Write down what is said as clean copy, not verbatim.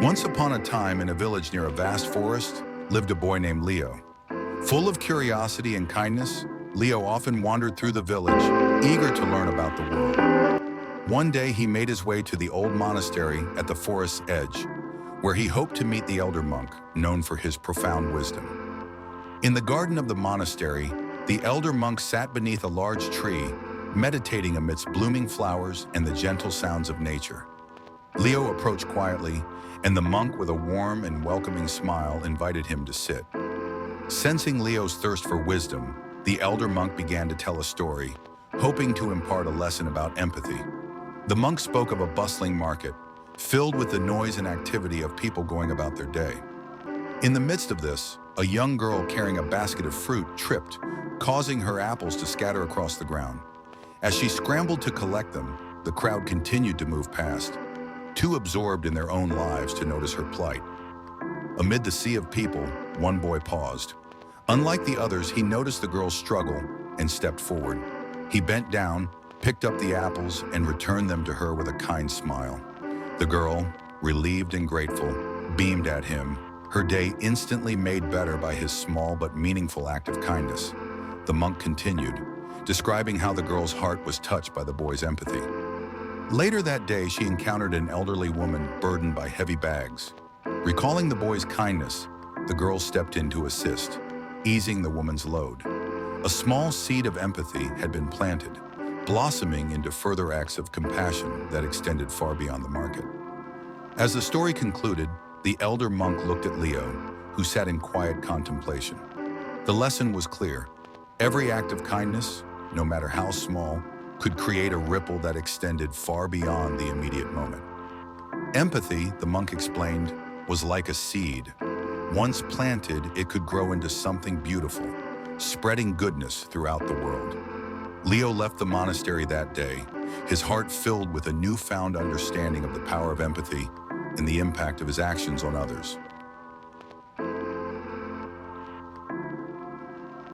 Once upon a time, in a village near a vast forest, lived a boy named Leo. Full of curiosity and kindness, Leo often wandered through the village, eager to learn about the world. One day, he made his way to the old monastery at the forest's edge, where he hoped to meet the elder monk, known for his profound wisdom. In the garden of the monastery, the elder monk sat beneath a large tree, meditating amidst blooming flowers and the gentle sounds of nature. Leo approached quietly, and the monk, with a warm and welcoming smile, invited him to sit. Sensing Leo's thirst for wisdom, the elder monk began to tell a story, hoping to impart a lesson about empathy. The monk spoke of a bustling market, filled with the noise and activity of people going about their day. In the midst of this, a young girl carrying a basket of fruit tripped, causing her apples to scatter across the ground. As she scrambled to collect them, the crowd continued to move past, too absorbed in their own lives to notice her plight. Amid the sea of people, one boy paused. Unlike the others, he noticed the girl's struggle and stepped forward. He bent down, picked up the apples, and returned them to her with a kind smile. The girl, relieved and grateful, beamed at him, her day instantly made better by his small but meaningful act of kindness. The monk continued, describing how the girl's heart was touched by the boy's empathy. Later that day, she encountered an elderly woman burdened by heavy bags. Recalling the boy's kindness, the girl stepped in to assist, easing the woman's load. A small seed of empathy had been planted, blossoming into further acts of compassion that extended far beyond the market. As the story concluded, the elder monk looked at Leo, who sat in quiet contemplation. The lesson was clear. Every act of kindness, no matter how small, could create a ripple that extended far beyond the immediate moment. Empathy, the monk explained, was like a seed. Once planted, it could grow into something beautiful, spreading goodness throughout the world. Leo left the monastery that day, his heart filled with a newfound understanding of the power of empathy and the impact of his actions on others.